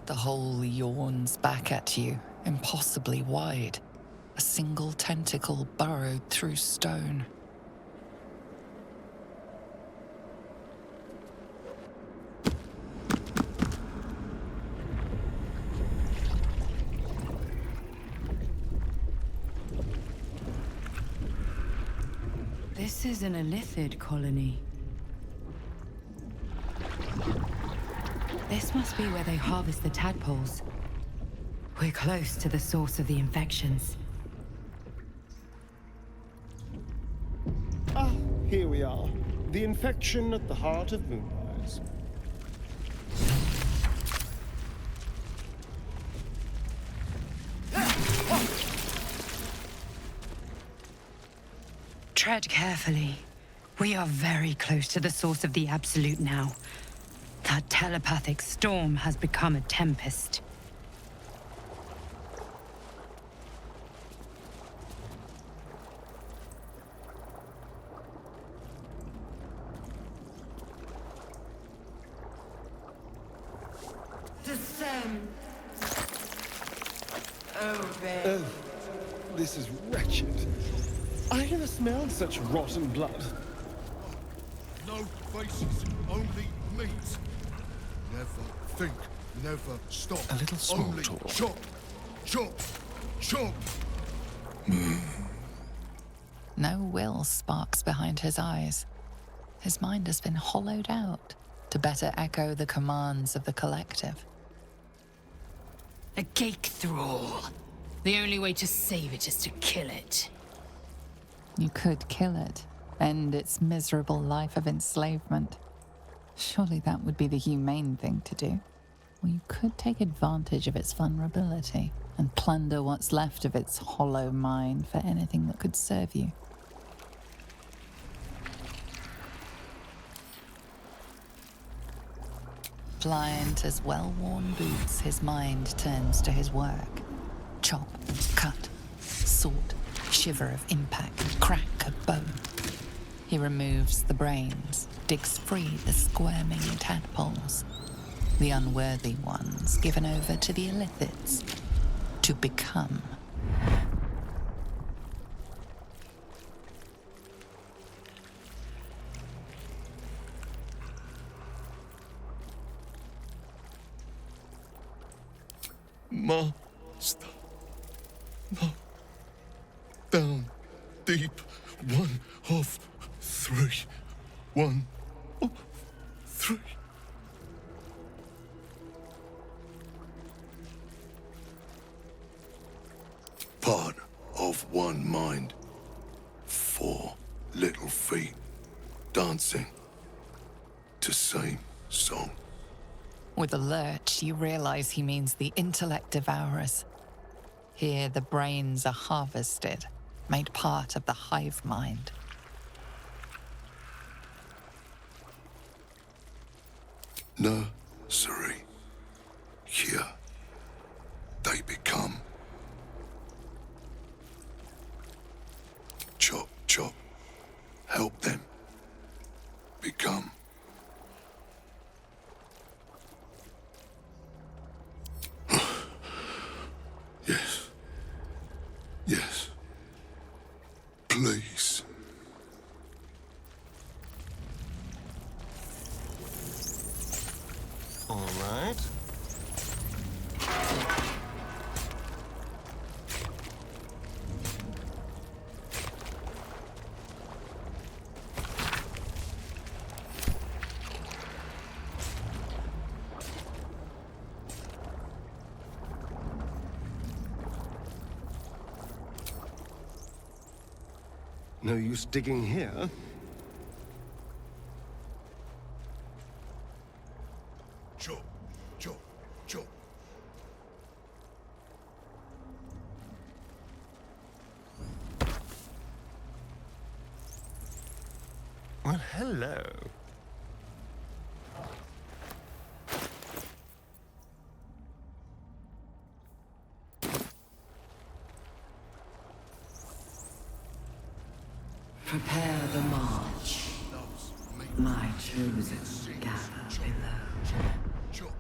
The hole yawns back at you, impossibly wide. A single tentacle burrowed through stone. This is an Elithid colony. This must be where they harvest the tadpoles. We're close to the source of the infections. Ah, here we are. The infection at the heart of Moonrise. Tread carefully. We are very close to the source of the Absolute now. That telepathic storm has become a tempest. Descend. Obey. Oh, this is wretched. I never smelled such rotten blood. No faces, only meat. Never think, never stop. A little small only talk. chop, chop, chop. No will sparks behind his eyes. His mind has been hollowed out to better echo the commands of the collective. A geek thrall. The only way to save it is to kill it. You could kill it, end its miserable life of enslavement. Surely that would be the humane thing to do. Or you could take advantage of its vulnerability and plunder what's left of its hollow mind for anything that could serve you. Blind as well-worn boots, his mind turns to his work. Chop, cut, sort, shiver of impact, crack of bone. He removes the brains, digs free the squirming tadpoles, the unworthy ones given over to the Illithids to become. Master. No. Down. Deep. 1 of 3. 1 of 3. Part of one mind. 4 little feet. Dancing. To same song. With a lurch, you realize he means the intellect devourers. Here, the brains are harvested, made part of the hive mind. Nursery. Here, they become. Chop, chop. Help them become. Yes. Yes. Please. All right. No use digging here. Chop, chop, chop. Well, hello. Prepare the march. My chosen gather below. Chop.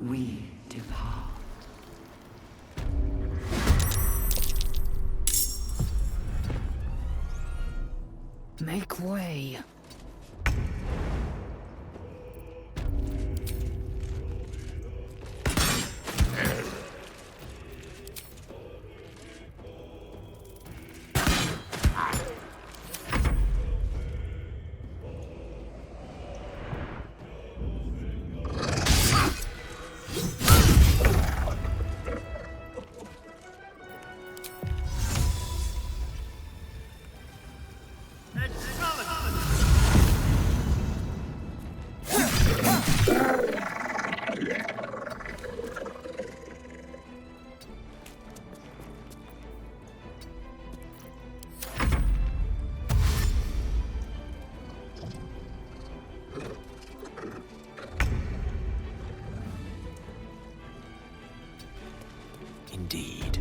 we depart. Make way. Indeed.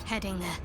Heading there.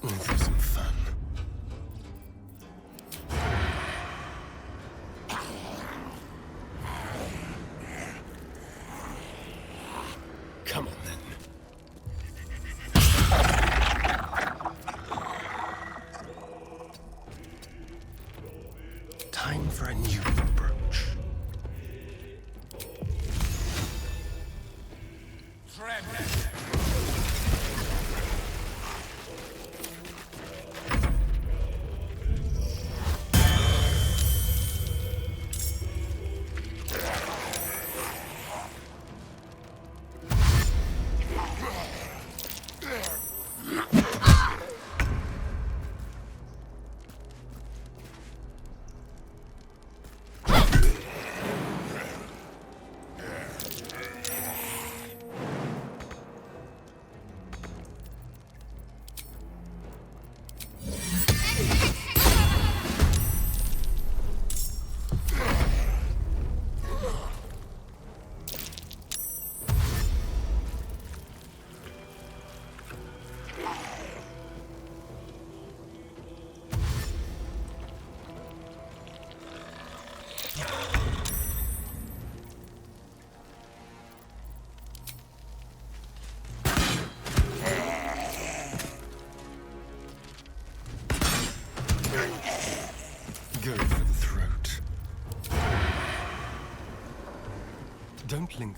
Let's have some fun. Come on then. Time for a new approach. Go for the throat. Don't linger.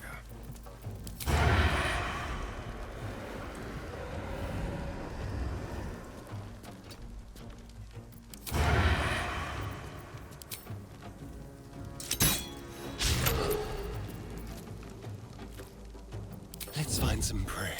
Let's find some prey.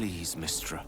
please, Mistra.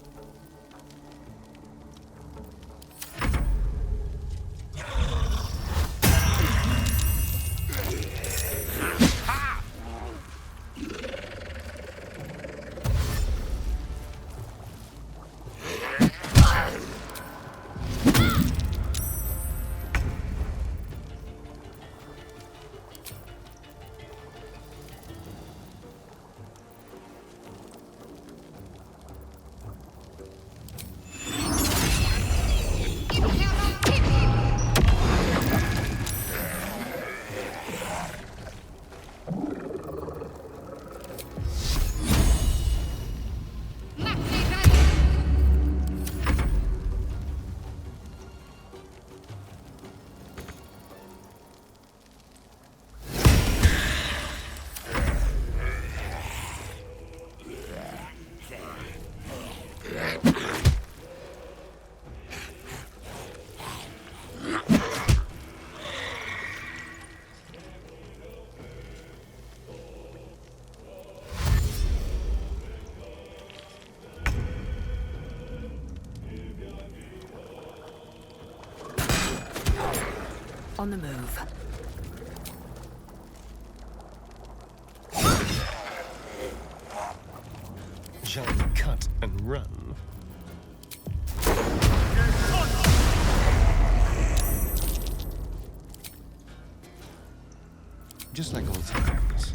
On the move. Shall we cut and run? Just like old times.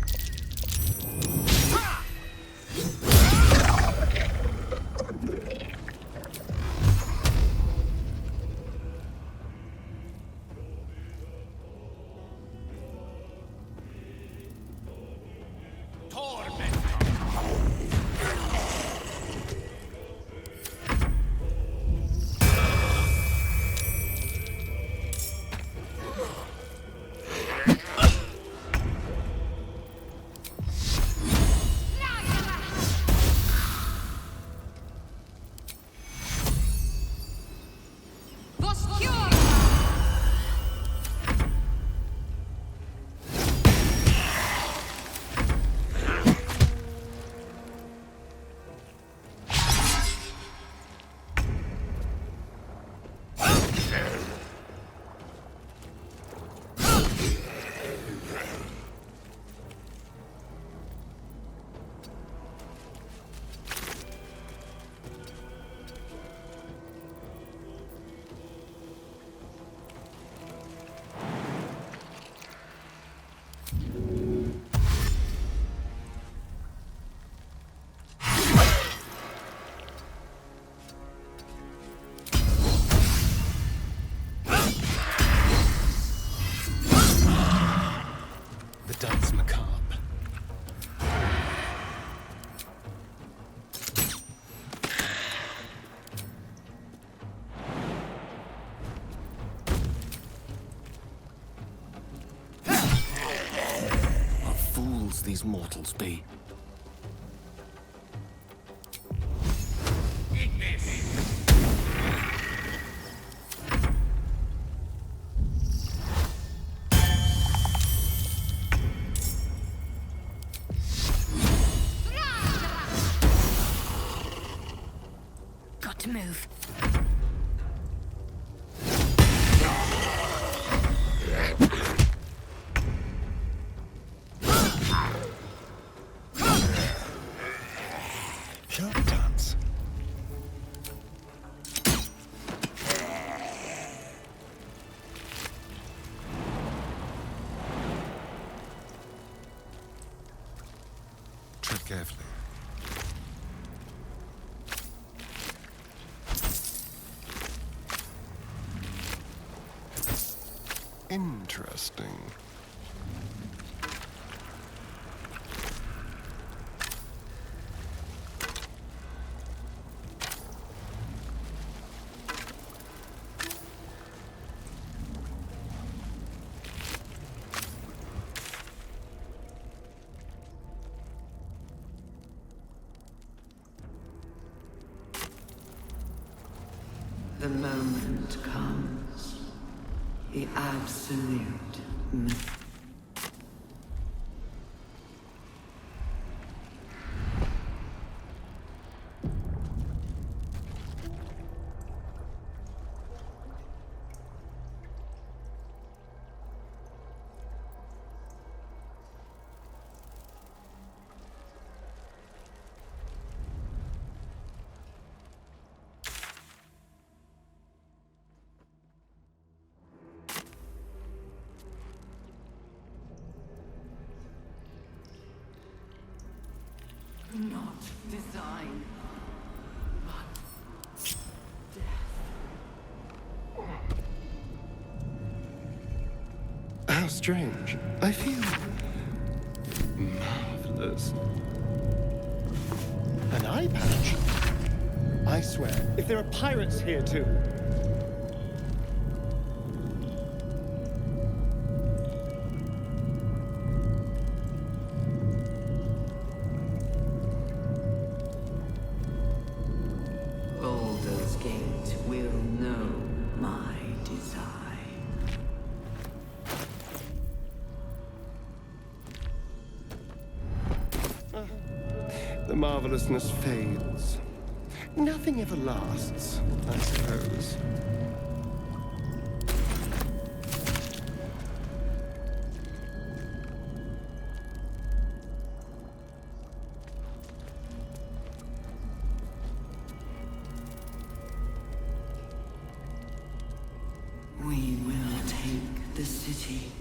Dance macabre. What fools these mortals be. To move. Shall we dance? Tread carefully. Interesting. The moment comes. The absolute myth. design, but How strange. I feel marvelous. An eye patch? I swear, if there are pirates here too. Baldur's Gate will know my design. The marvelousness fades. Nothing ever lasts, I suppose. We will take the city.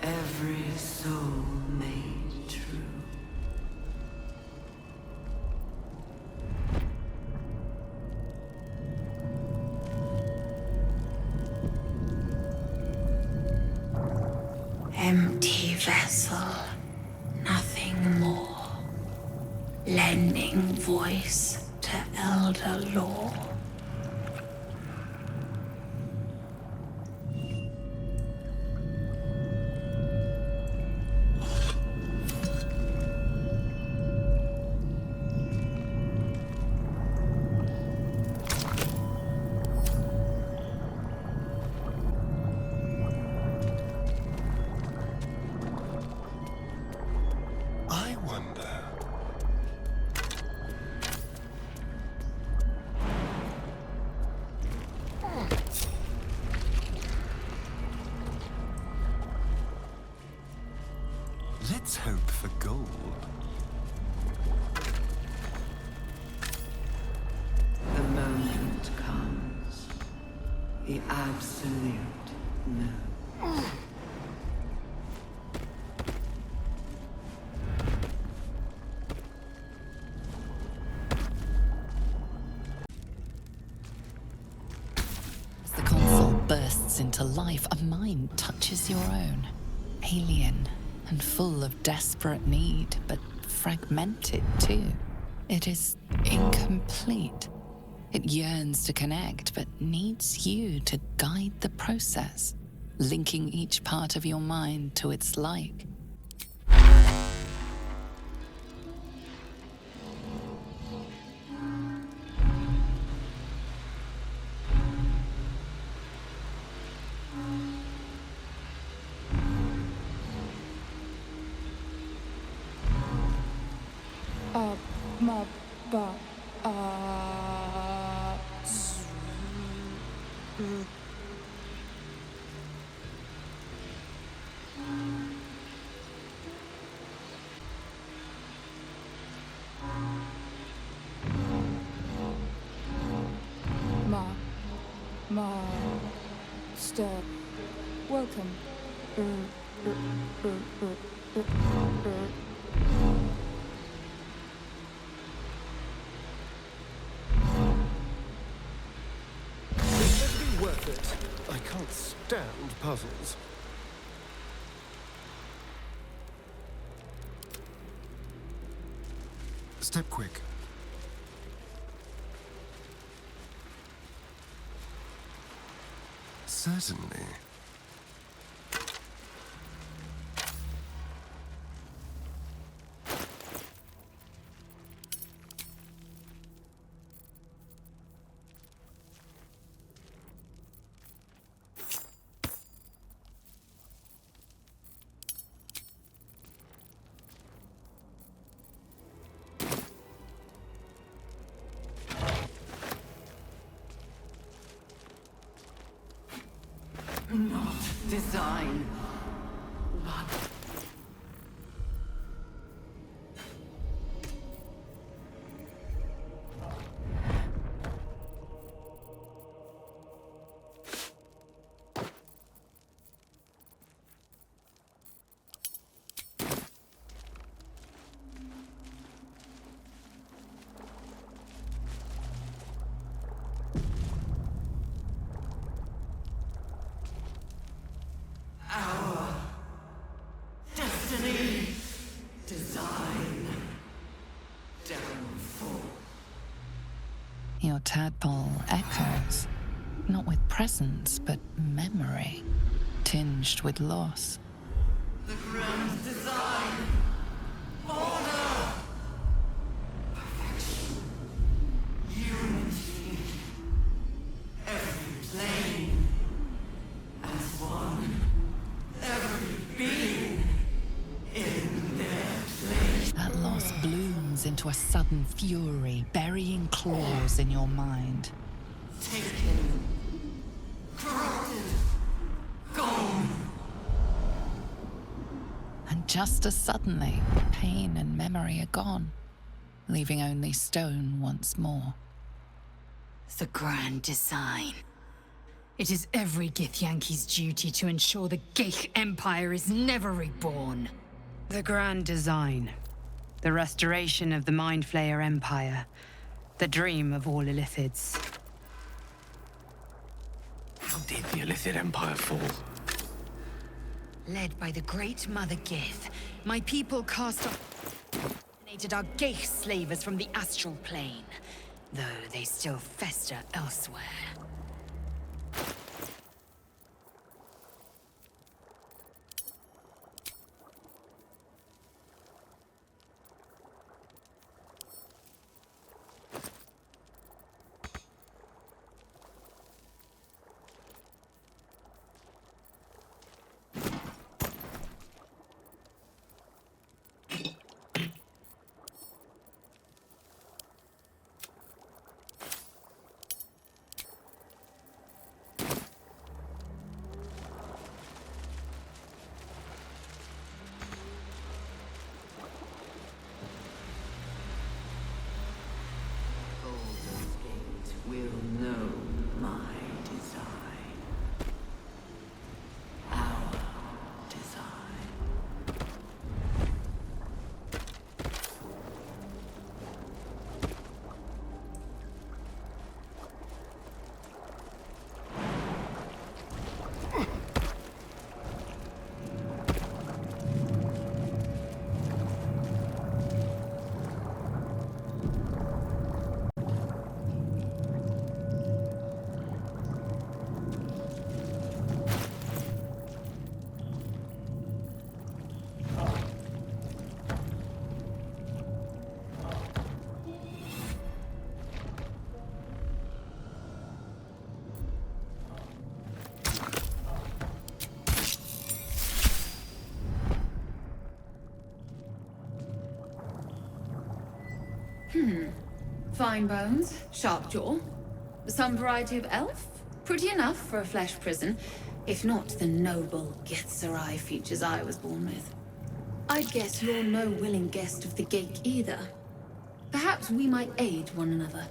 Every soul made true. Empty vessel, nothing more. Lending voice to elder law. I wonder. Let's hope for gold. The moment comes. The absolute no. As the console bursts into life, a mind touches your own. Alien and full of desperate need, but fragmented too. It is incomplete. It yearns to connect, but needs you to guide the process, linking each part of your mind to its like. Welcome. It's going to be worth it. I can't stand puzzles. Step quick. Certainly. Not design, but tadpole echoes, not with presence, but memory, tinged with loss. The grand design. Order. Perfection. Unity. Every plane. As one. Every being. In their place. That loss blooms into a sudden fury, burying claws in your mind. Taken. Corrupted. Gone. And just as suddenly, pain and memory are gone, leaving only stone once more. The grand design. It is every githyanki's duty to ensure the Geich Empire is never reborn. The grand design. The restoration of the Mind Flayer Empire. The dream of all Illithids. How did the Illithid Empire fall? Led by the great Mother Gith, my people cast off... ...eliminated our Geich slavers from the astral plane, though they still fester elsewhere. Baldur's Gate will know my design. Our design. Fine bones, sharp jaw. Some variety of elf? Pretty enough for a flesh prison, if not the noble Githzerai features I was born with. I'd guess you're no willing guest of the Geich either. Perhaps we might aid one another.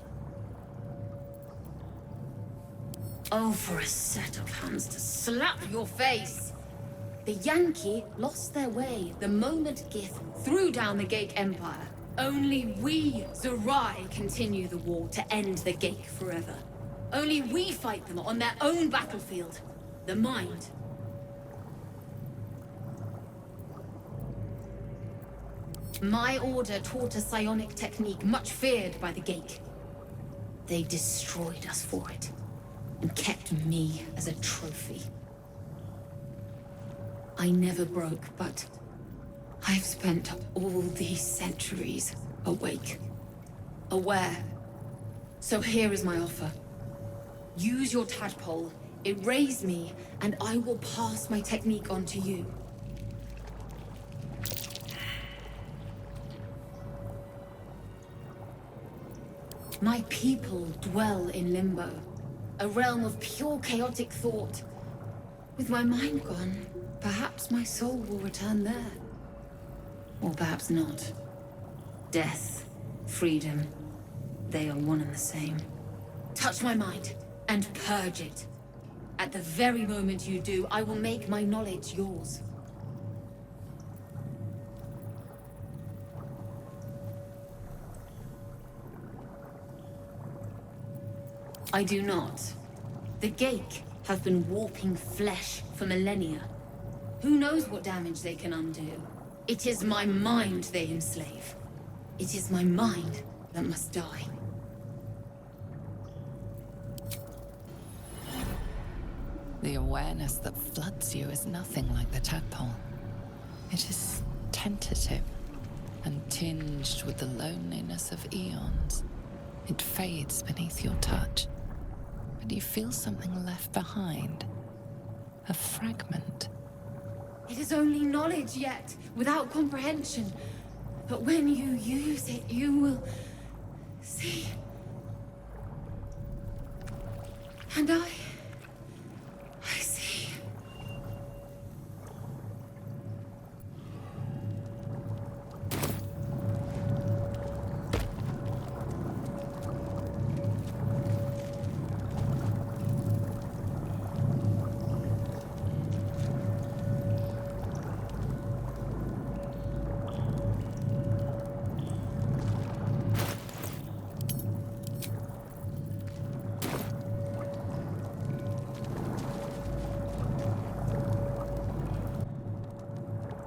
Oh, for a set of hands to slap your face! The Yankee lost their way the moment Gith threw down the Geich Empire. Only we, Zerai, continue the war to end the Geich forever. Only we fight them on their own battlefield, the Mind. My order taught a psionic technique much feared by the Geich. They destroyed us for it, and kept me as a trophy. I never broke, but I've spent all these centuries awake, aware. So here is my offer. Use your tadpole, erase me, and I will pass my technique on to you. My people dwell in limbo, a realm of pure chaotic thought. With my mind gone, perhaps my soul will return there. Or perhaps not. Death, freedom, they are one and the same. Touch my mind, and purge it. At the very moment you do, I will make my knowledge yours. I do not. The Geich have been warping flesh for millennia. Who knows what damage they can undo? It is my mind they enslave. It is my mind that must die. The awareness that floods you is nothing like the tadpole. It is tentative and tinged with the loneliness of eons. It fades beneath your touch, but you feel something left behind. A fragment. It is only knowledge yet, without comprehension. But when you use it, you will see. And I see.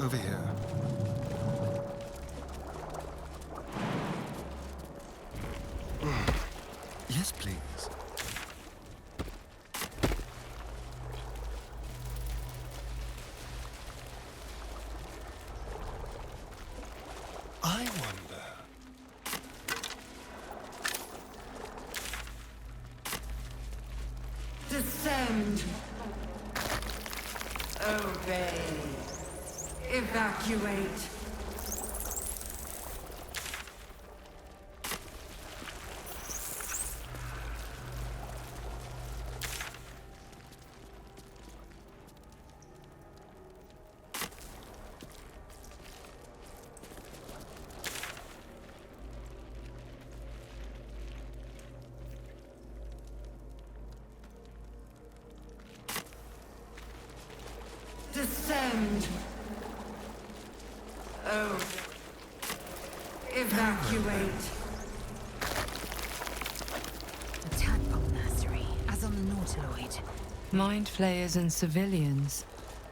Over here. Yes, please. I wonder. Descend. Obey. Evacuate. Descend. Oh. Evacuate. A tadpole nursery, as on the Nautiloid. Mind flayers and civilians,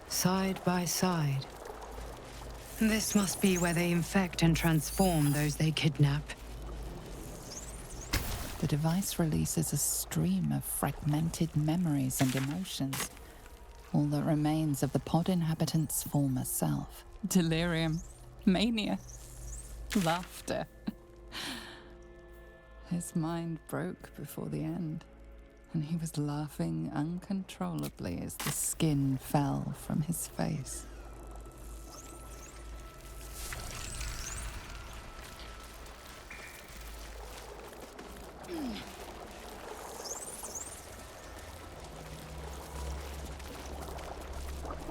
side by side. This must be where they infect and transform those they kidnap. The device releases a stream of fragmented memories and emotions. All that remains of the pod inhabitant's former self. Delirium. Mania. Laughter. His mind broke before the end, and he was laughing uncontrollably as the skin fell from his face.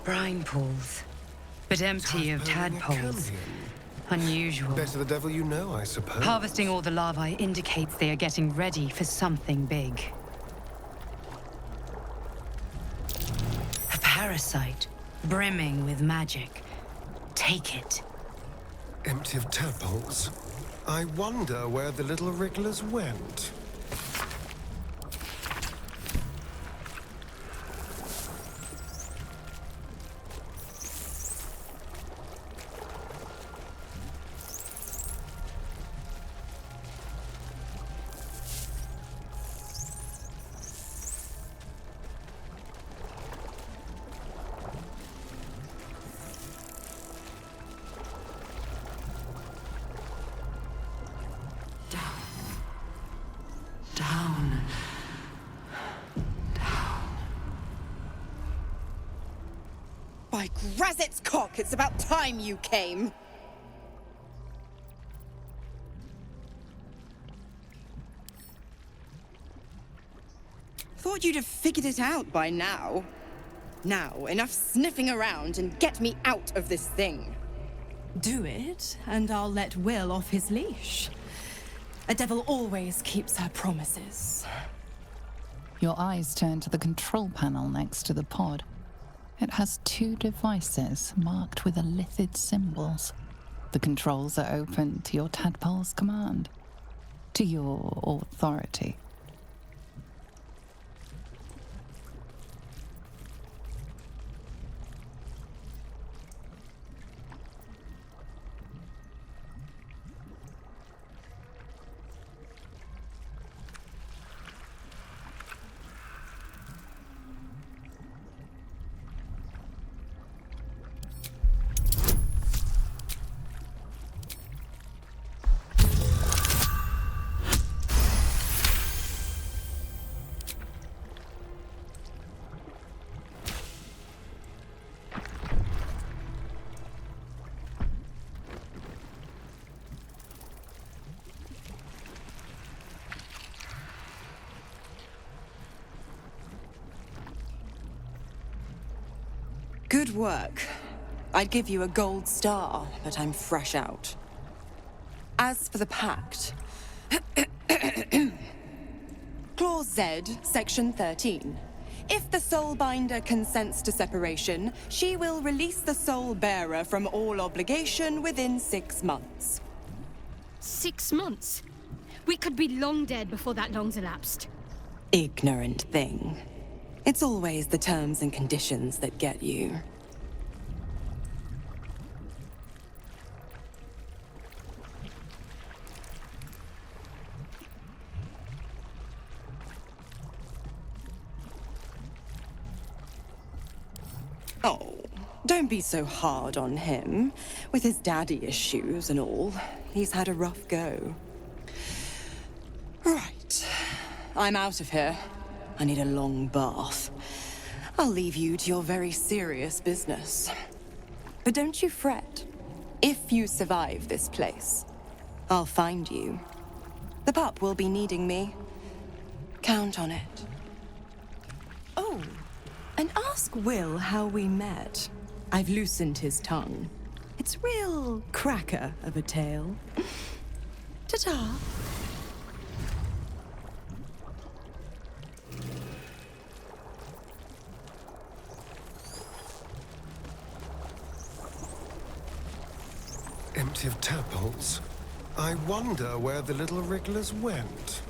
Brine pools, but empty of tadpoles. Unusual. Better the devil you know, I suppose. Harvesting all the larvae indicates they are getting ready for something big. A parasite, brimming with magic. Take it. Empty of tadpoles. I wonder where the little wrigglers went. Down. By Grazit's cock, it's about time you came! Thought you'd have figured it out by now. Now, enough sniffing around and get me out of this thing. Do it, and I'll let Will off his leash. A devil always keeps her promises. Your eyes turn to the control panel next to the pod. It has two devices marked with elithid symbols. The controls are open to your tadpole's command, to your authority. Good work. I'd give you a gold star, but I'm fresh out. As for the pact... Clause Z, Section 13. If the Soulbinder consents to separation, she will release the Soul Bearer from all obligation within 6 months. 6 months? We could be long dead before that long's elapsed. Ignorant thing. It's always the terms and conditions that get you. Oh, don't be so hard on him. With his daddy issues and all, he's had a rough go. Right. I'm out of here. I need a long bath. I'll leave you to your very serious business. But don't you fret. If you survive this place, I'll find you. The pup will be needing me. Count on it. Oh. And ask Will how we met. I've loosened his tongue. It's real cracker of a tale. Ta-ta. Empty of tadpoles. I wonder where the little wrigglers went.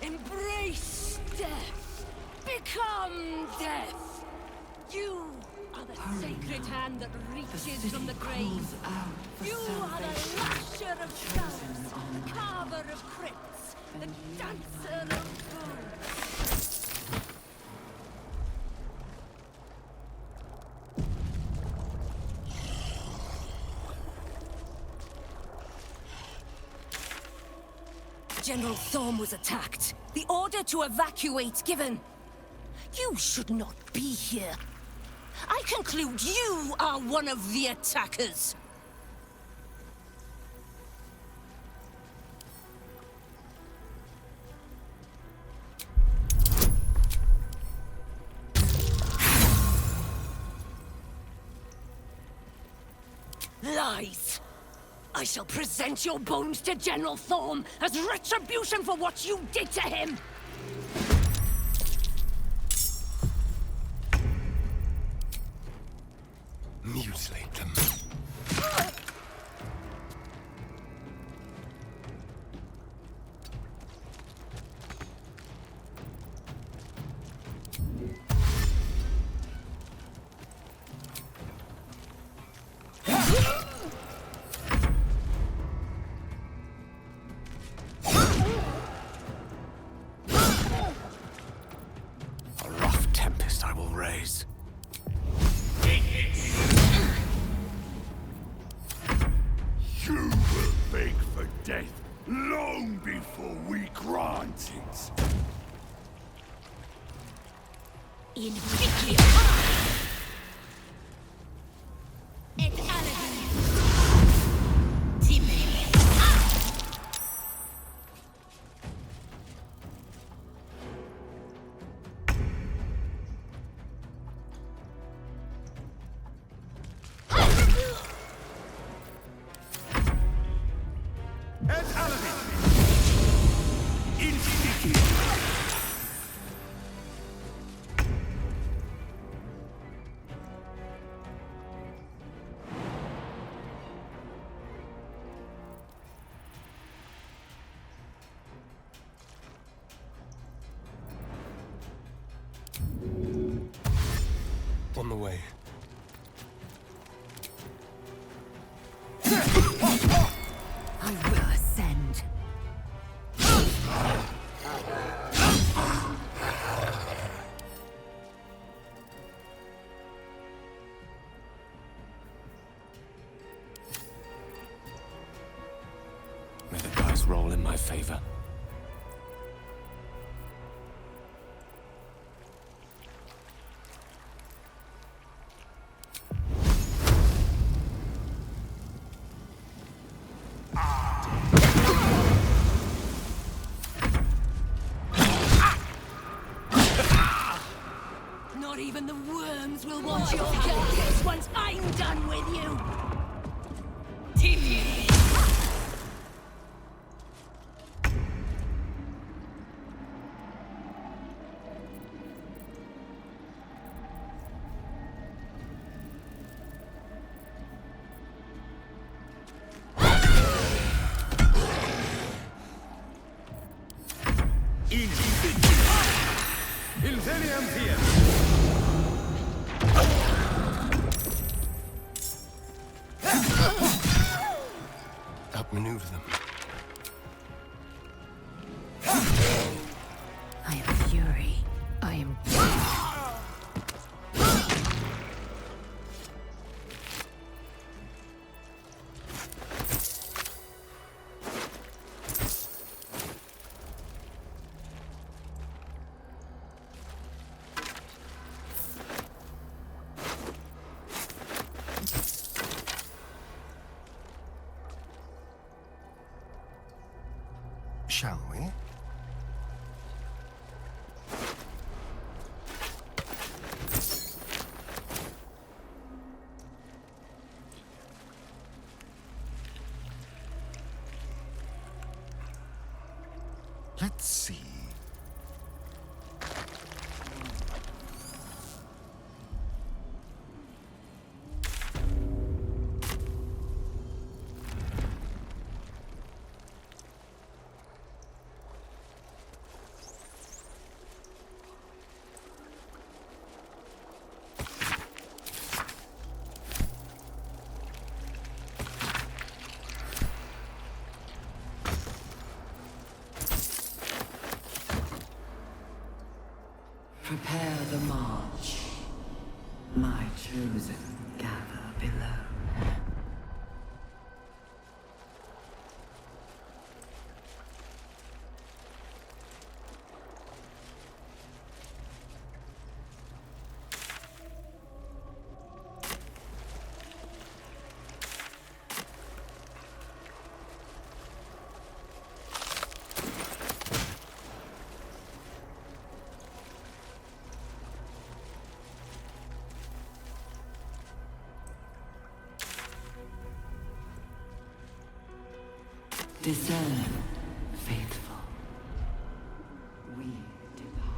Embrace death! Become death! You are the sacred hand that reaches from the grave. You are the lasher of stones, the carver of crypts, the dancer of bones. General Thorm was attacked. The order to evacuate given. You should not be here. I conclude you are one of the attackers. Lies! I shall present your bones to General Thorm as retribution for what you did to him! Mutilate them. On the way. I will ascend. dice roll in my favor. Not even the worms will want your carcass once I'm done with you! Outmaneuver them. I am fury. I am... Shall we? Let's see. Prepare the march. My chosen gather below. Discern, faithful. We depart.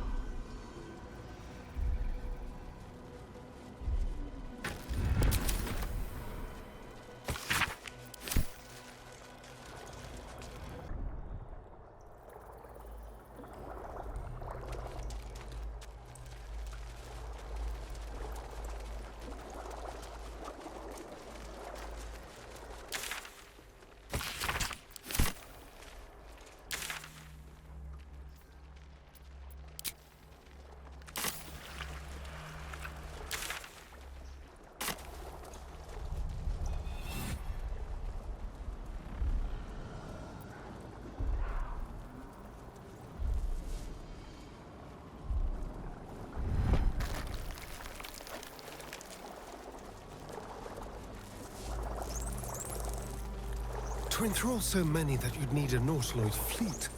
To enthrall so many that you'd need a Nautiloid fleet.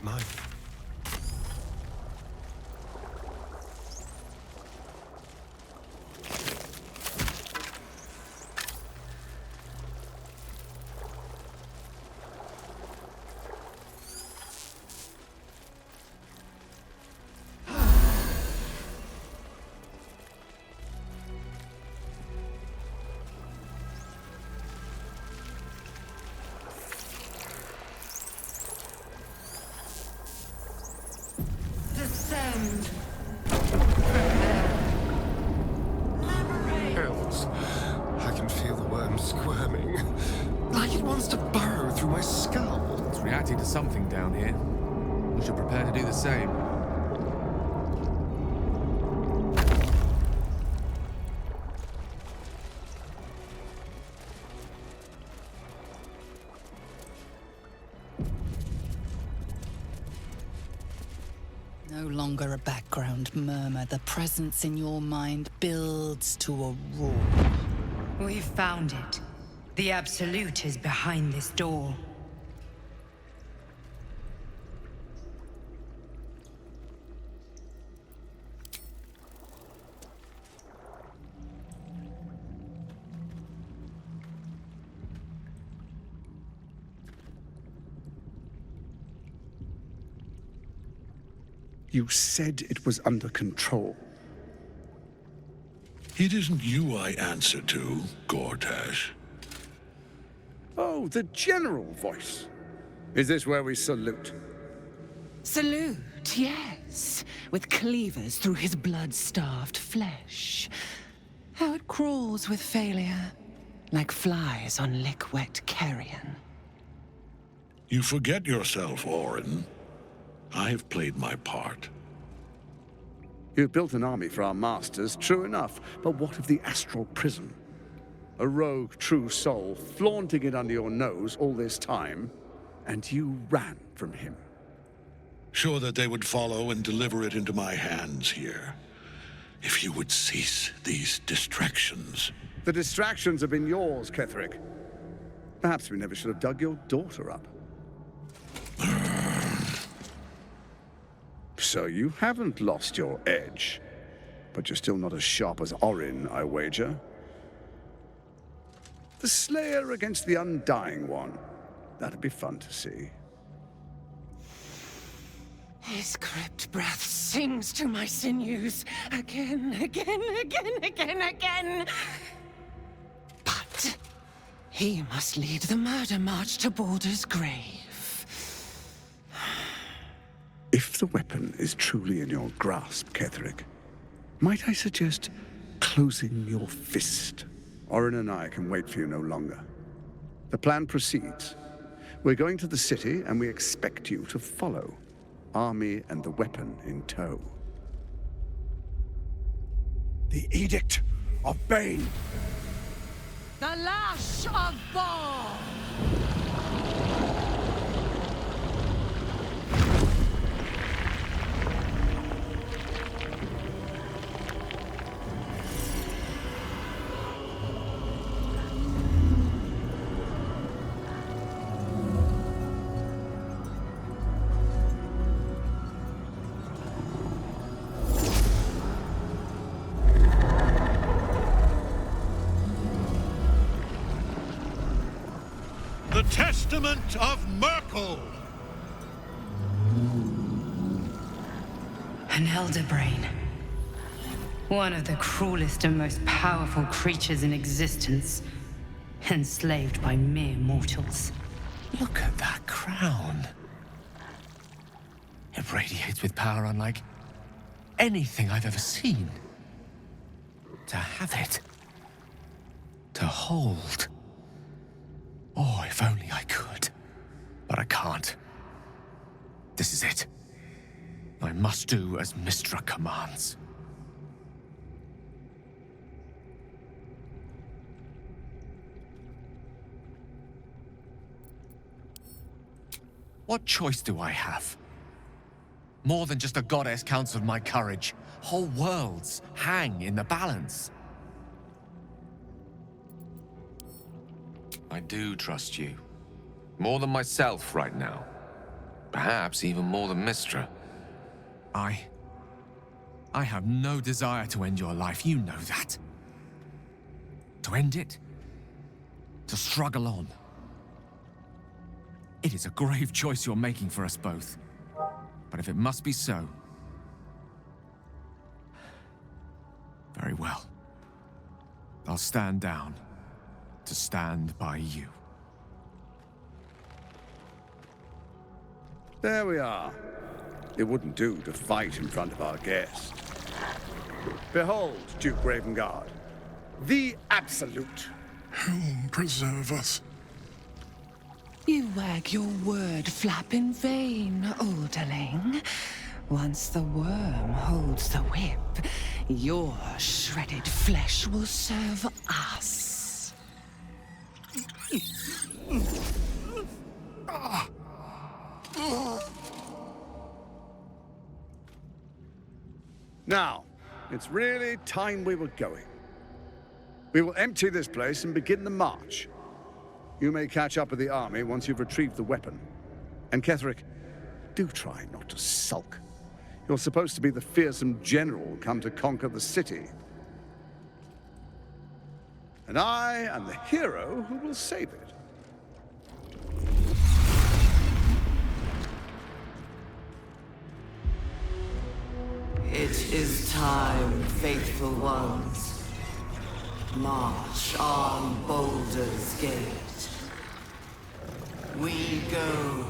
My. Elves. I can feel the worm squirming. Like it wants to burrow through my skull. It's reacting to something down here. We should prepare to do the same. No longer a background murmur. The presence in your mind builds to a roar. We've found it. The Absolute is behind this door. You said it was under control. It isn't you I answer to, Gortash. Oh, the general voice. Is this where we salute? Salute, yes. With cleavers through his blood-starved flesh. How it crawls with failure, like flies on lick-wet carrion. You forget yourself, Orin. I have played my part. You've built an army for our masters, true enough. But what of the astral prison? A rogue true soul flaunting it under your nose all this time, and you ran from him. Sure that they would follow and deliver it into my hands here. If you would cease these distractions. The distractions have been yours, Ketherick. Perhaps we never should have dug your daughter up. So you haven't lost your edge, but you're still not as sharp as Orin, I wager. The Slayer against the Undying One. That'd be fun to see. His crypt breath sings to my sinews. Again. But he must lead the murder march to Baldur's grave. If the weapon is truly in your grasp, Ketherick, might I suggest closing your fist? Orin and I can wait for you no longer. The plan proceeds. We're going to the city, and we expect you to follow. Army and the weapon in tow. The Edict of Bane. The Lash of Bhaal! The Testament of Myrkul! An elder brain. One of the cruelest and most powerful creatures in existence. Enslaved by mere mortals. Look at that crown. It radiates with power unlike anything I've ever seen. To have it. To hold. Oh, if only I could. But I can't. This is it. I must do as Mystra commands. What choice do I have? More than just a goddess counts of my courage. Whole worlds hang in the balance. I do trust you. More than myself right now. Perhaps even more than Mystra. I have no desire to end your life, you know that. To end it? To struggle on. It is a grave choice you're making for us both. But if it must be so... very well. I'll stand down. To stand by you. There we are. It wouldn't do to fight in front of our guest. Behold, Duke Ravengard, the Absolute. Helm preserve us. You wag your word flap in vain, Alderling. Once the worm holds the whip, your shredded flesh will serve us. Now, it's really time we were going. We will empty this place and begin the march. You may catch up with the army once you've retrieved the weapon. And Ketheric, do try not to sulk. You're supposed to be the fearsome general come to conquer the city. And I am the hero who will save it. It is time, faithful ones. March on Baldur's Gate. We go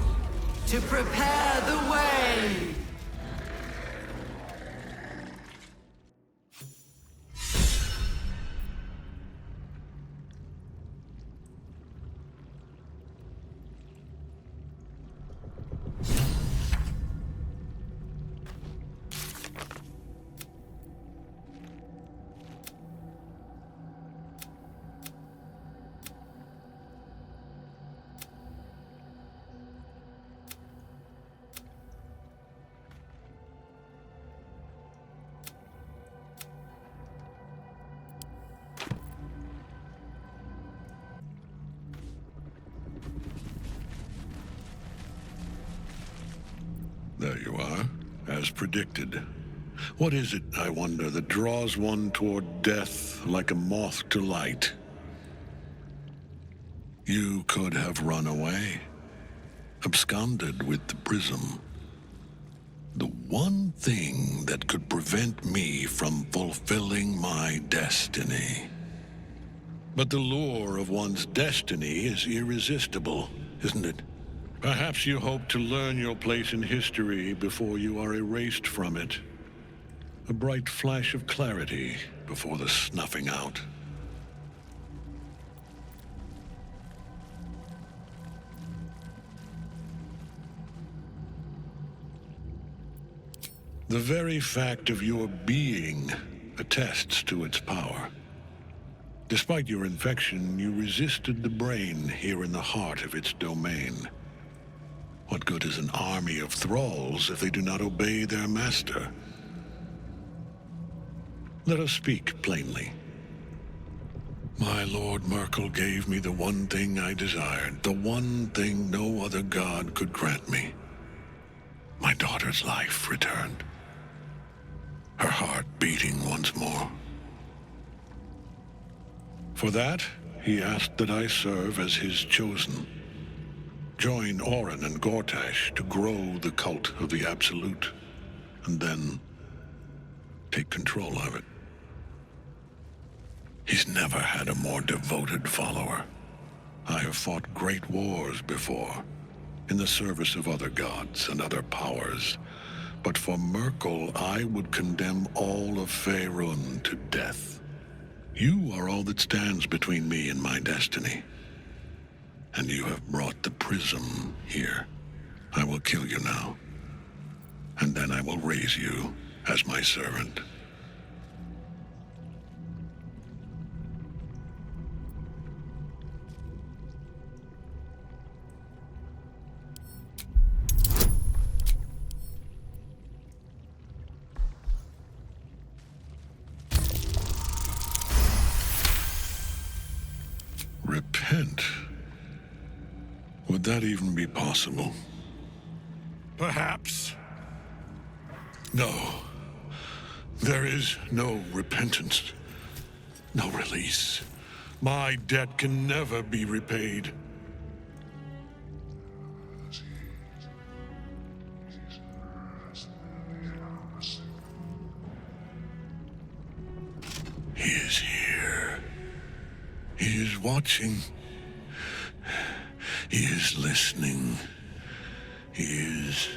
to prepare the way! There you are, as predicted. What is it, I wonder, that draws one toward death like a moth to light? You could have run away, absconded with the prism. The one thing that could prevent me from fulfilling my destiny. But the lure of one's destiny is irresistible, isn't it? Perhaps you hope to learn your place in history before you are erased from it. A bright flash of clarity before the snuffing out. The very fact of your being attests to its power. Despite your infection, you resisted the brain here in the heart of its domain. What good is an army of thralls if they do not obey their master? Let us speak plainly. My Lord Myrkul gave me the one thing I desired, the one thing no other god could grant me. My daughter's life returned. Her heart beating once more. For that, he asked that I serve as his chosen. Join Orin and Gortash to grow the cult of the Absolute, and then take control of it. He's never had a more devoted follower. I have fought great wars before, in the service of other gods and other powers, but for Myrkul, I would condemn all of Faerun to death. You are all that stands between me and my destiny. And you have brought the prism here. I will kill you now. And then I will raise you as my servant. Repent? Would that even be possible? Perhaps. No. There is no repentance. No release. My debt can never be repaid. He is here. He is watching. He is listening. He is...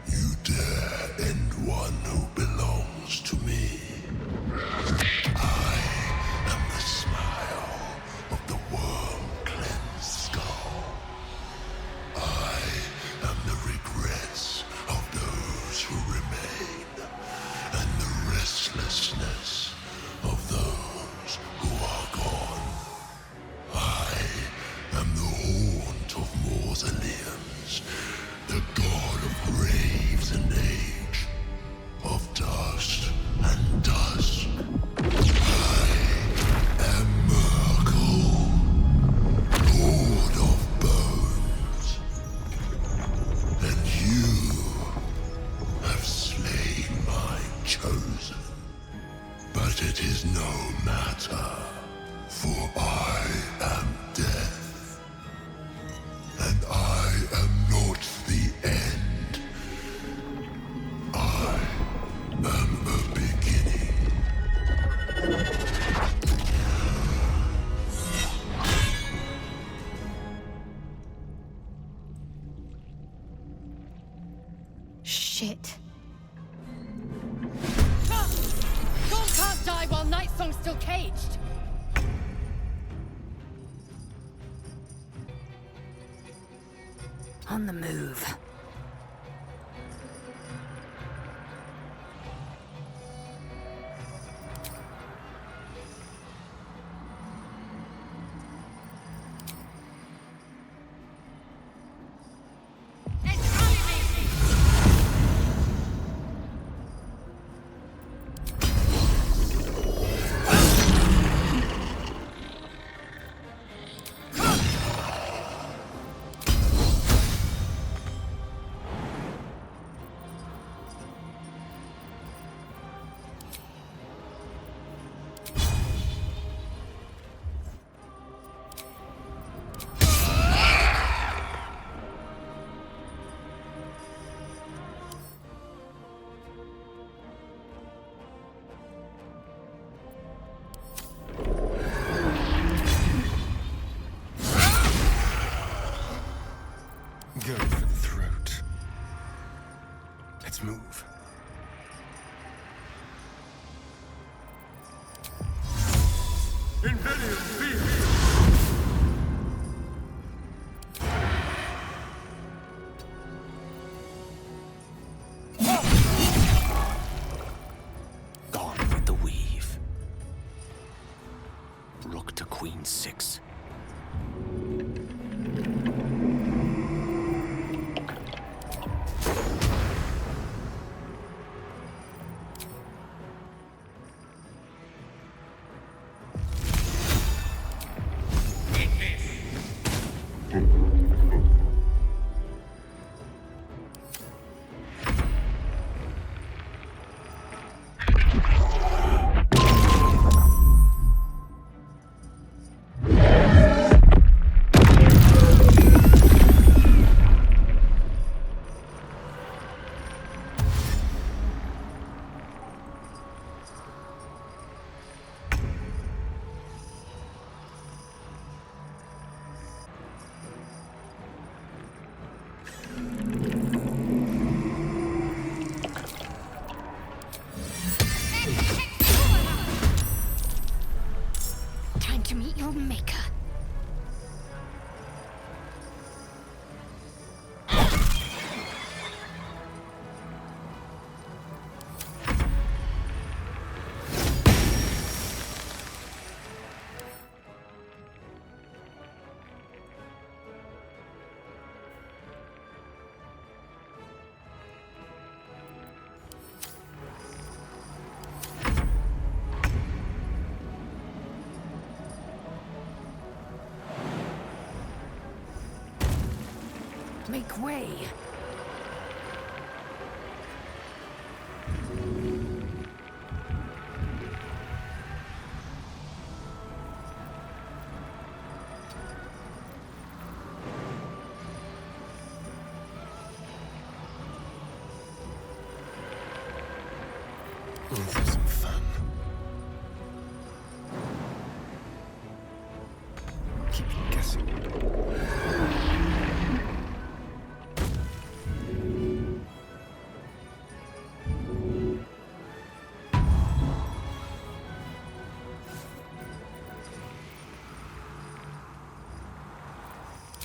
You dare end one who belongs to me. I am the smile of the worm-cleansed skull. I am the regrets of those who remain, and the restlessness of those who are gone. chosen. But it is no matter, for I am death. And I am not the end. I am a beginning. Shit. Dawn can't die while Nightsong's still caged! On the move. Go for the throat. Let's move. Invenium Field! Gone with the weave. Rook to queen 6. Time to meet your maker. Make way. Let's have some fun. Keep you guessing.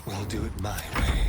We'll do it my way.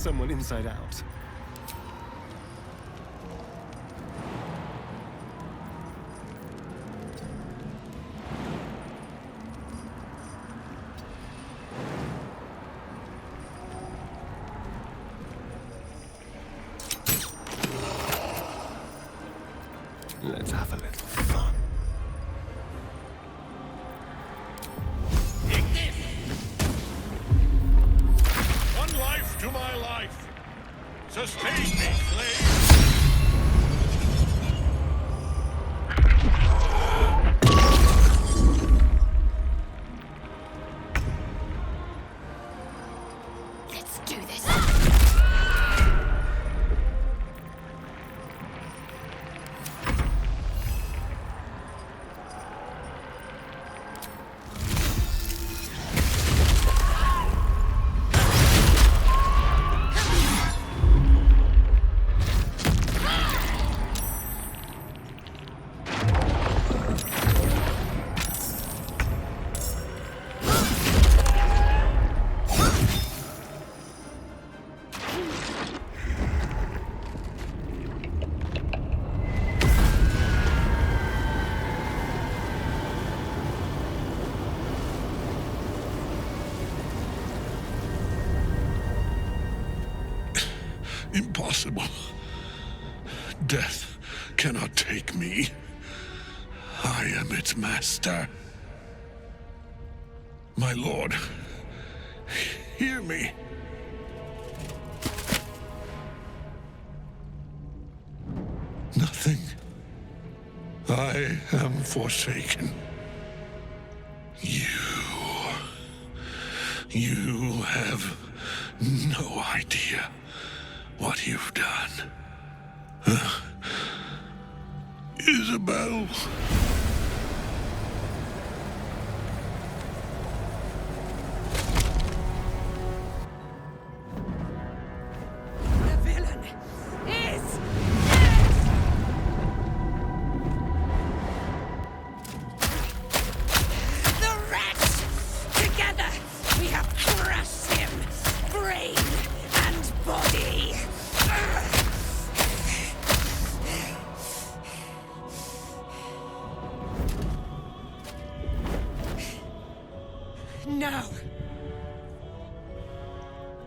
someone inside out. Let's have a little fun. Take this! One life to my life. Sustain me, slave. Let's do this. Impossible. Death cannot take me. I am its master. My lord, hear me. Nothing. I am forsaken. You have no idea what you've done. Isabel. The villain is the wretch! Together, we have crushed him, brain and body.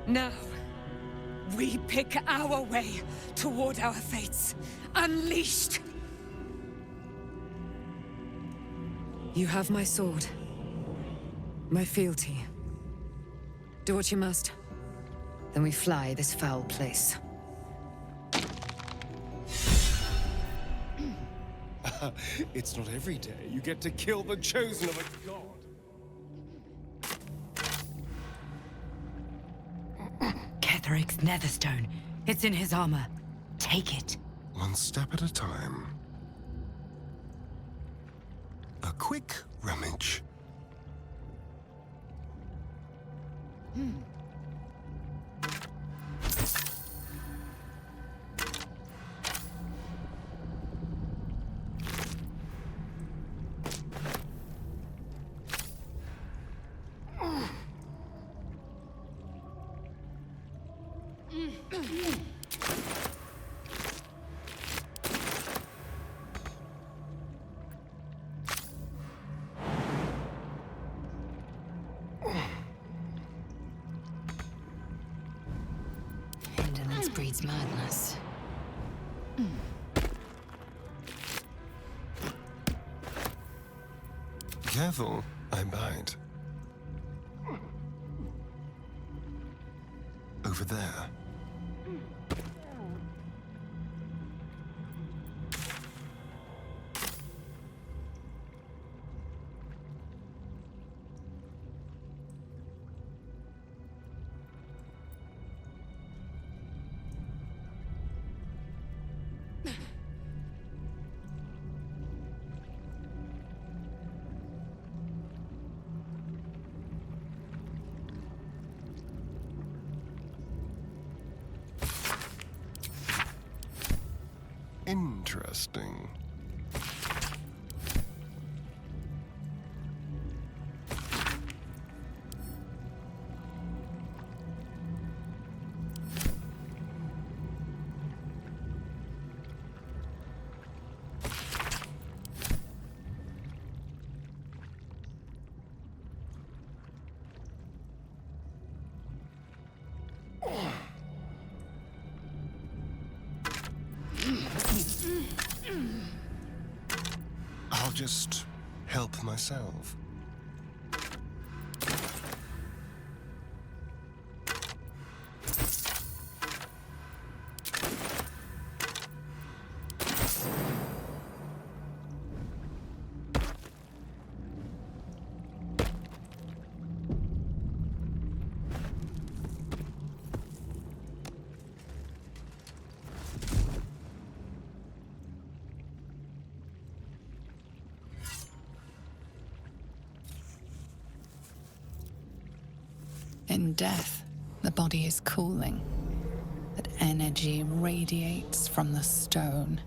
Now, we pick our way toward our fates, unleashed. You have my sword. My fealty. Do what you must. Then we fly this foul place. It's not every day you get to kill the chosen of a god. Ketheric's netherstone. It's in his armor. Take it. One step at a time. A quick rummage. Indolence breeds madness. Careful, I bite. Over there. Interesting. just help myself. In death, the body is cooling, but energy radiates from the stone.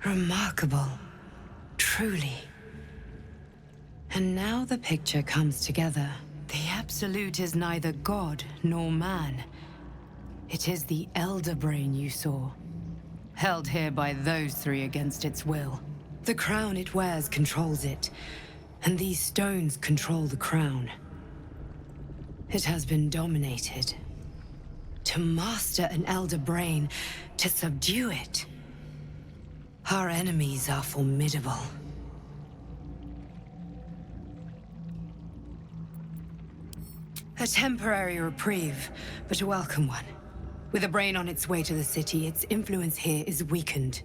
Remarkable. Truly. And now the picture comes together. The Absolute is neither god nor man. It is the Elder Brain you saw, held here by those three against its will. The crown it wears controls it, and these stones control the crown. It has been dominated. To master an Elder Brain, to subdue it. Our enemies are formidable. A temporary reprieve, but a welcome one. With a brain on its way to the city, its influence here is weakened.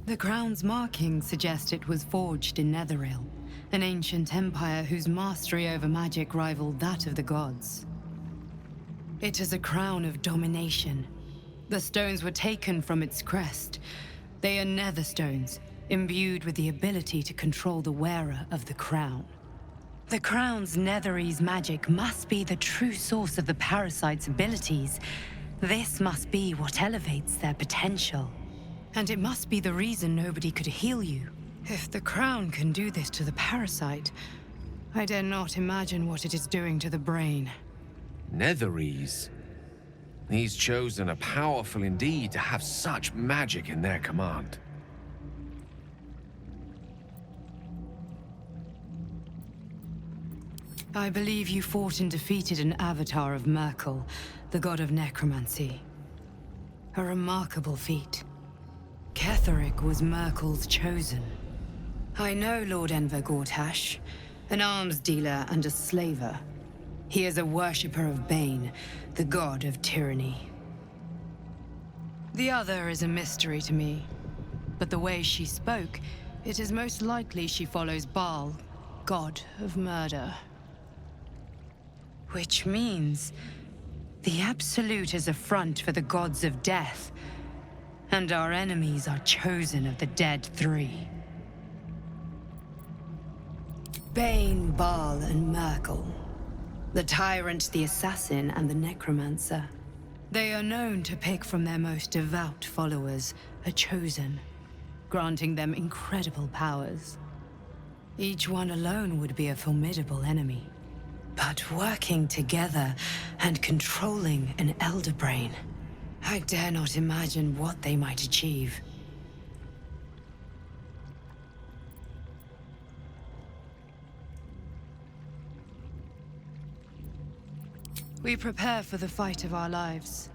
The crown's markings suggest it was forged in Netheril, an ancient empire whose mastery over magic rivaled that of the gods. It is a crown of domination. The stones were taken from its crest. They are nether stones, imbued with the ability to control the wearer of the crown. The crown's Netherese magic must be the true source of the parasite's abilities. This must be what elevates their potential. And it must be the reason nobody could heal you. If the crown can do this to the parasite, I dare not imagine what it is doing to the brain. Netherese? These chosen are powerful indeed to have such magic in their command. I believe you fought and defeated an avatar of Myrkul, the god of necromancy. A remarkable feat. Ketheric was Myrkul's chosen. I know Lord Enver Gortash, an arms dealer and a slaver. He is a worshipper of Bane, the god of tyranny. The other is a mystery to me, but the way she spoke, it is most likely she follows Bhaal, god of murder. Which means the Absolute is a front for the gods of death, and our enemies are chosen of the dead three. Bane, Bhaal, and Myrkul. The tyrant, the assassin, and the necromancer. They are known to pick from their most devout followers a chosen, granting them incredible powers. Each one alone would be a formidable enemy. But working together and controlling an Elder Brain, I dare not imagine what they might achieve. We prepare for the fight of our lives,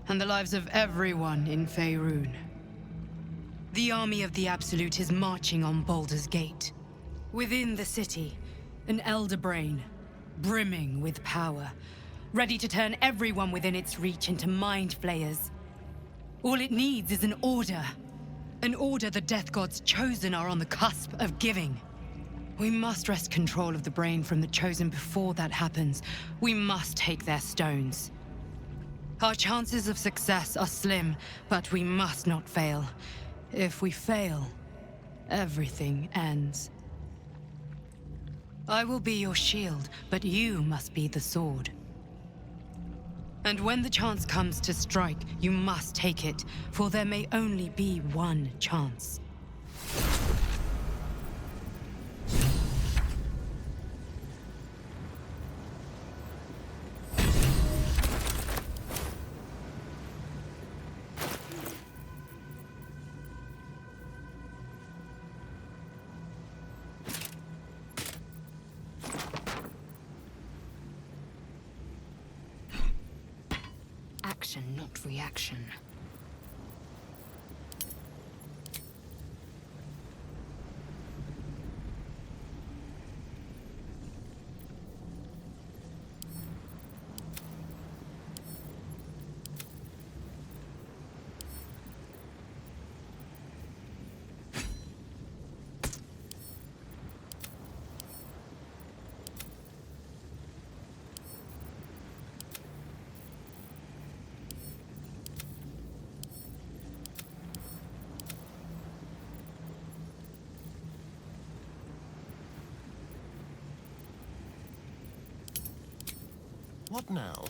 and the lives of everyone in Faerun. The army of the Absolute is marching on Baldur's Gate. Within the city, an Elder Brain, brimming with power, ready to turn everyone within its reach into mind flayers. All it needs is an order the Death God's chosen are on the cusp of giving. We must wrest control of the brain from the chosen before that happens. We must take their stones. Our chances of success are slim, but we must not fail. If we fail, everything ends. I will be your shield, but you must be the sword. And when the chance comes to strike, you must take it, for there may only be one chance. action, not reaction. What now?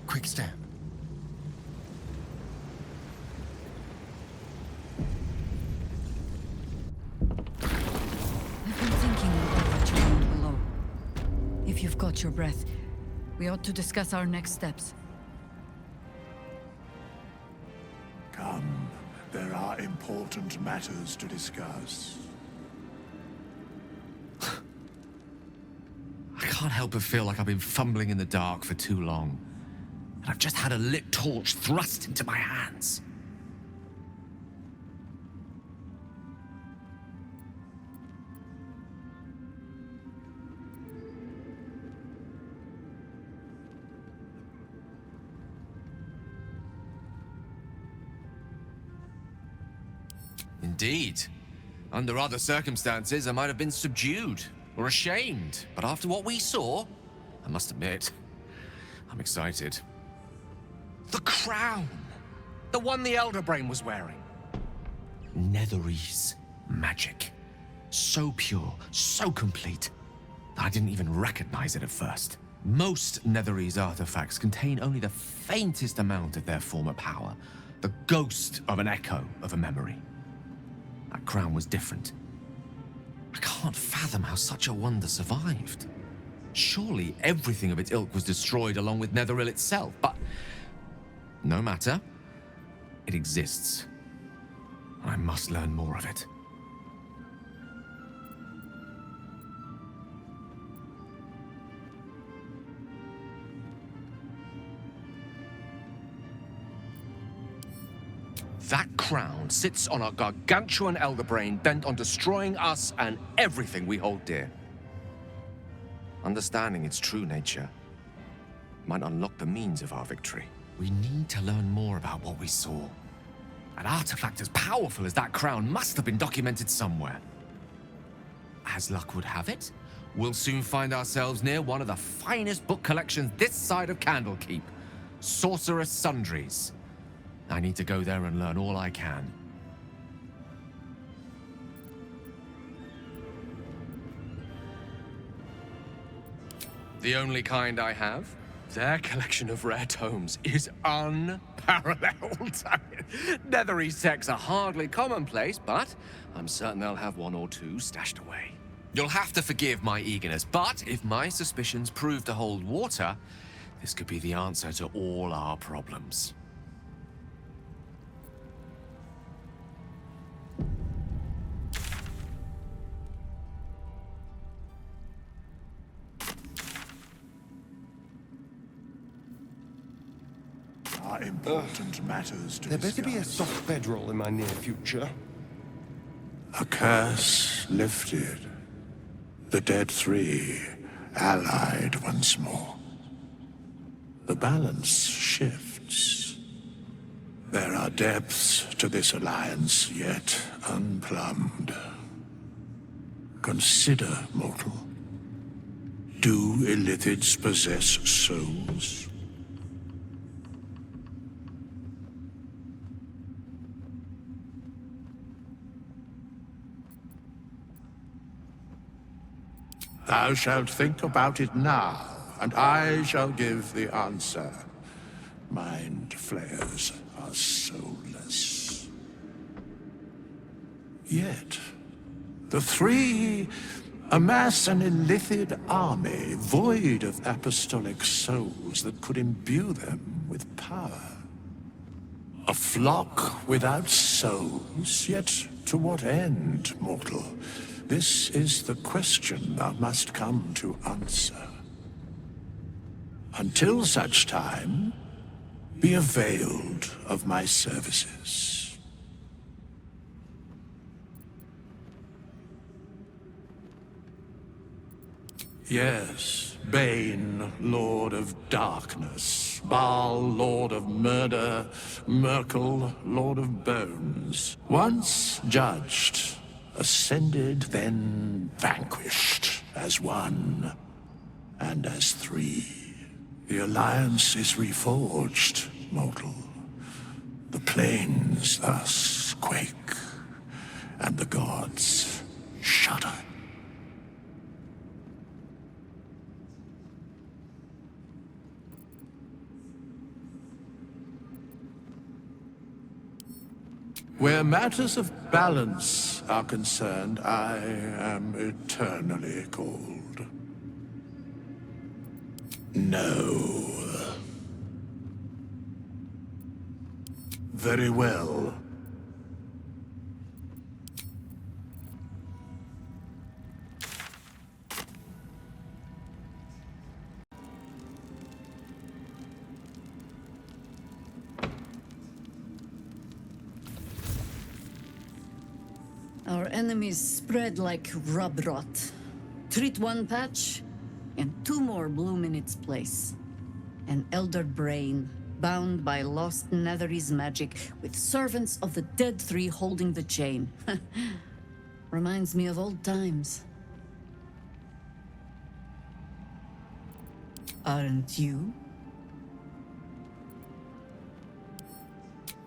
Quick step. I've been thinking about what you found below. If you've got your breath, we ought to discuss our next steps. Come, there are important matters to discuss. I can't help but feel like I've been fumbling in the dark for too long. And I've just had a lit torch thrust into my hands. Indeed. Under other circumstances, I might have been subdued or ashamed. But after what we saw, I must admit, I'm excited. The crown! The one the Elder Brain was wearing. Netherese magic. So pure, so complete, that I didn't even recognize it at first. Most Netherese artifacts contain only the faintest amount of their former power. The ghost of an echo of a memory. That crown was different. I can't fathom how such a wonder survived. Surely everything of its ilk was destroyed along with Netheril itself, but no matter. It exists. I must learn more of it. That crown sits on a gargantuan elder brain bent on destroying us and everything we hold dear. Understanding its true nature might unlock the means of our victory. We need to learn more about what we saw. An artifact as powerful as that crown must have been documented somewhere. As luck would have it, we'll soon find ourselves near one of the finest book collections this side of Candlekeep, Sorceress Sundries. I need to go there and learn all I can. The only kind I have? Their collection of rare tomes is unparalleled. Netherese texts are hardly commonplace, but I'm certain they'll have one or two stashed away. You'll have to forgive my eagerness, but if my suspicions prove to hold water, this could be the answer to all our problems. Important matters to There discuss. better be a soft bedroll in my near future. A curse lifted. The dead three allied once more. The balance shifts. There are depths to this alliance yet unplumbed. Consider, mortal. Do illithids possess souls? Thou shalt think about it now, and I shall give the answer. Mind flayers are soulless. Yet, the three amass an illithid army void of apostolic souls that could imbue them with power. A flock without souls, yet to what end, mortal? This is the question thou must come to answer. Until such time, be availed of my services. Yes, Bane, Lord of Darkness, Bhaal, Lord of Murder, Myrkul, Lord of Bones. Once judged, ascended, then vanquished, as one, and as three. The Alliance is reforged, mortal. The plains thus quake, and the gods shudder. Where matters of balance are concerned, I am eternally cold. No. Very well. Our enemies spread like rub rot. Treat one patch, and two more bloom in its place. An elder brain, bound by lost Netherese magic, with servants of the dead three holding the chain. Reminds me of old times. Aren't you?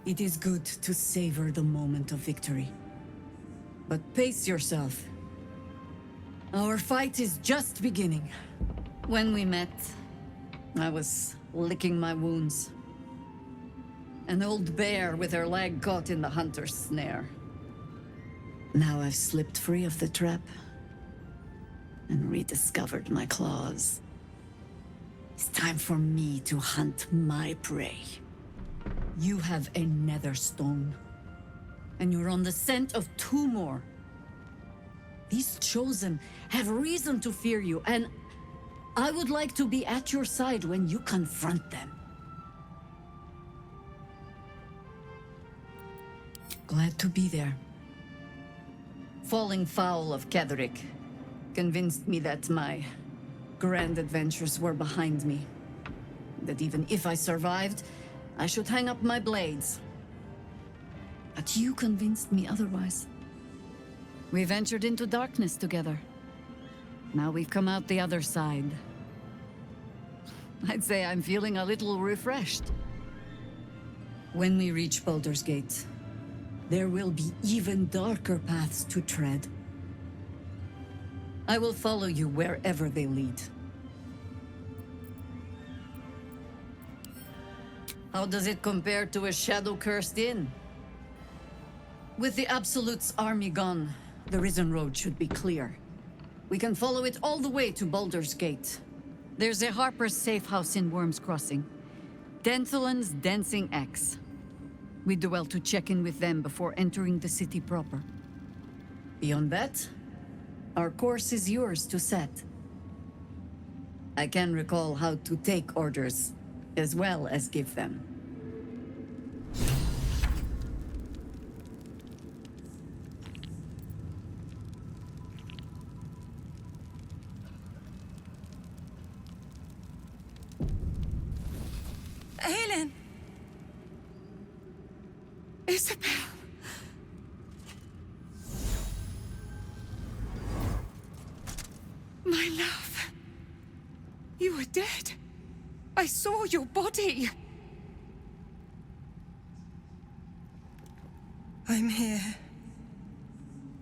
It is good to savor the moment of victory. But pace yourself. Our fight is just beginning. When we met, I was licking my wounds. An old bear with her leg caught in the hunter's snare. Now I've slipped free of the trap and rediscovered my claws. It's time for me to hunt my prey. You have a nether stone, and you're on the scent of two more. These chosen have reason to fear you, and I would like to be at your side when you confront them. Glad to be there. Falling foul of Ketheric convinced me that my grand adventures were behind me. That even if I survived, I should hang up my blades. But you convinced me otherwise. We ventured into darkness together. Now we've come out the other side. I'd say I'm feeling a little refreshed. When we reach Baldur's Gate, there will be even darker paths to tread. I will follow you wherever they lead. How does it compare to a shadow-cursed inn? With the Absolute's army gone, the Risen Road should be clear. We can follow it all the way to Baldur's Gate. There's a Harper's safe house in Worm's Crossing. Denthalen's Dancing Axe. We do well to check in with them before entering the city proper. Beyond that, our course is yours to set. I can recall how to take orders, as well as give them. Helen! Isabel! My love! You were dead. I saw your body. I'm here.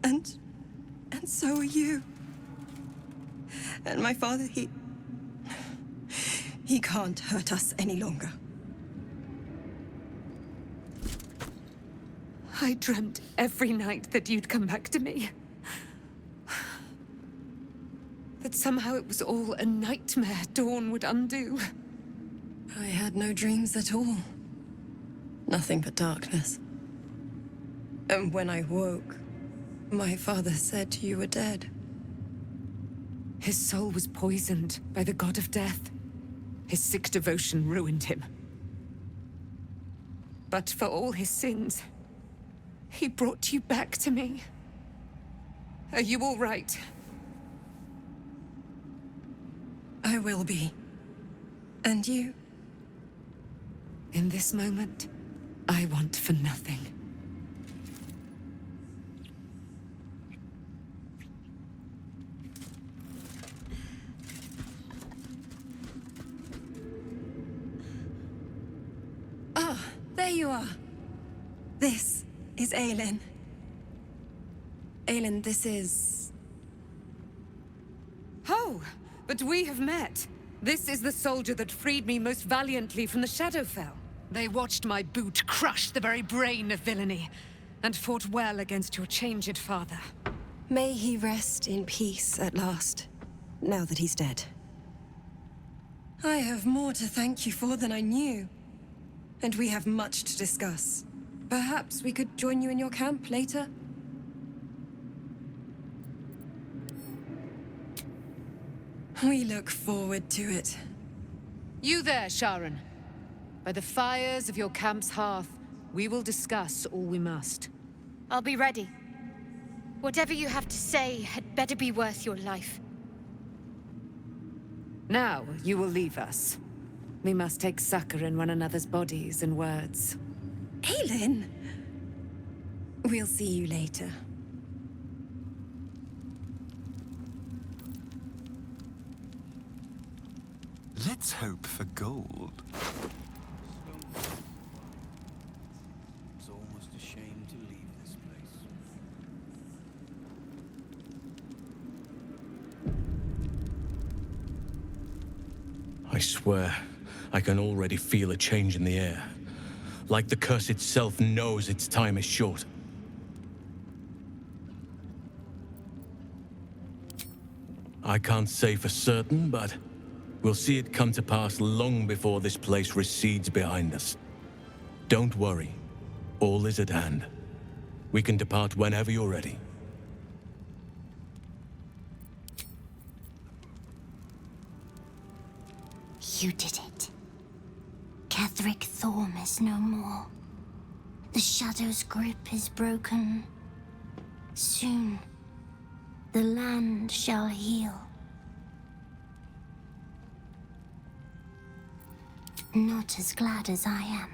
And so are you. And my father, he can't hurt us any longer. I dreamt every night that you'd come back to me. That somehow it was all a nightmare Dawn would undo. I had no dreams at all. Nothing but darkness. And when I woke, my father said you were dead. His soul was poisoned by the god of death. His sick devotion ruined him. But for all his sins, he brought you back to me. Are you all right? I will be. And you? In this moment, I want for nothing. Ah, there you are. This is Aelin. Aelin, this is... Oh, but we have met. This is the soldier that freed me most valiantly from the Shadowfell. They watched my boot crush the very brain of villainy, and fought well against your changed father. May he rest in peace at last, now that he's dead. I have more to thank you for than I knew. And we have much to discuss. Perhaps we could join you in your camp later? We look forward to it. You there, Sharon. By the fires of your camp's hearth, we will discuss all we must. I'll be ready. Whatever you have to say had better be worth your life. Now, you will leave us. We must take succor in one another's bodies and words. Aelin! We'll see you later. Let's hope for gold. It's almost a shame to leave this place. I swear, I can already feel a change in the air. Like the curse itself knows its time is short. I can't say for certain, but we'll see it come to pass long before this place recedes behind us. Don't worry. All is at hand. We can depart whenever you're ready. You did it. Ketheric Thorm is no more. The Shadow's grip is broken. Soon, the land shall heal. Not as glad as I am.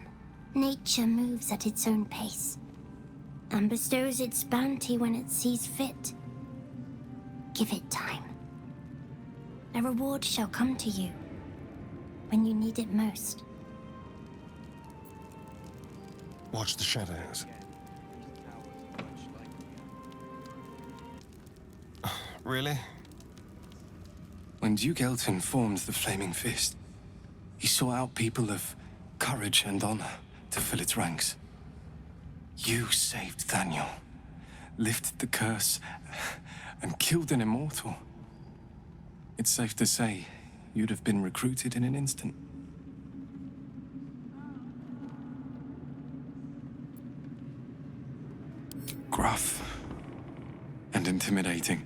Nature moves at its own pace, and bestows its bounty when it sees fit. Give it time. A reward shall come to you when you need it most. Watch the shadows. Really? When Duke Elton formed the Flaming Fist, he sought out people of courage and honor to fill its ranks. You saved Daniel, lifted the curse, and killed an immortal. It's safe to say you'd have been recruited in an instant. Gruff and intimidating,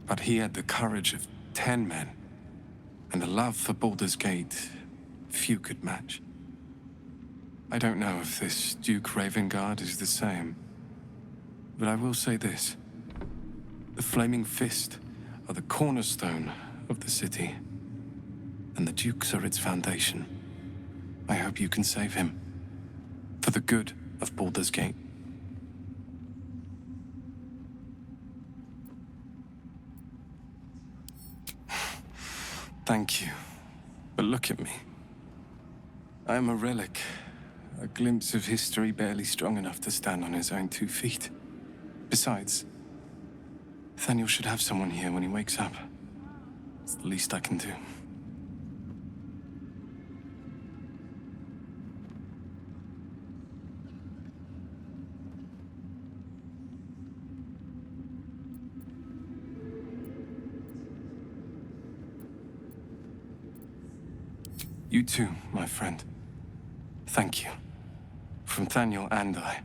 but he had the courage of 10 men, and the love for Baldur's Gate few could match. I don't know if this Duke Ravengard is the same, but I will say this. The Flaming Fist are the cornerstone of the city, and the Dukes are its foundation. I hope you can save him, for the good of Baldur's Gate. Thank you, but look at me. I am a relic, a glimpse of history barely strong enough to stand on his own 2 feet. Besides, Nathaniel should have someone here when he wakes up. It's the least I can do. You too, my friend. Thank you. From Thaniel and I.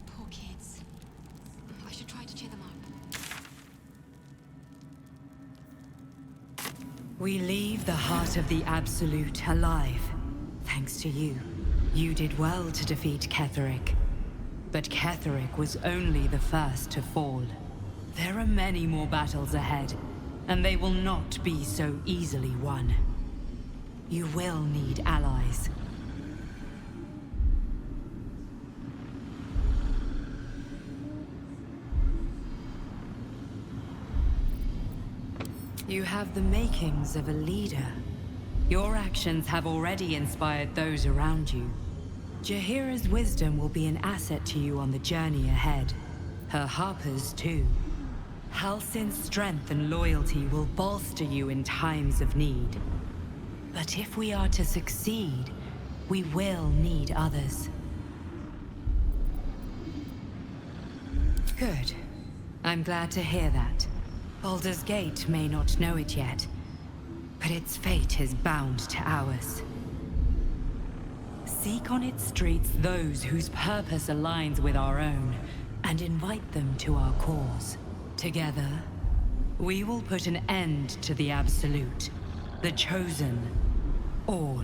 Poor kids. I should try to cheer them up. We leave the heart of the Absolute alive, thanks to you. You did well to defeat Ketheric. But Ketheric was only the first to fall. There are many more battles ahead, and they will not be so easily won. You will need allies. You have the makings of a leader. Your actions have already inspired those around you. Jaheira's wisdom will be an asset to you on the journey ahead. Her harpers, too. Halsin's strength and loyalty will bolster you in times of need. But if we are to succeed, we will need others. Good. I'm glad to hear that. Baldur's Gate may not know it yet, but its fate is bound to ours. Seek on its streets those whose purpose aligns with our own, and invite them to our cause. Together, we will put an end to the Absolute, the Chosen, all.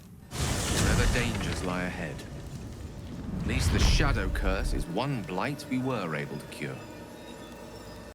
Whatever dangers lie ahead, at least the Shadow Curse is one blight we were able to cure.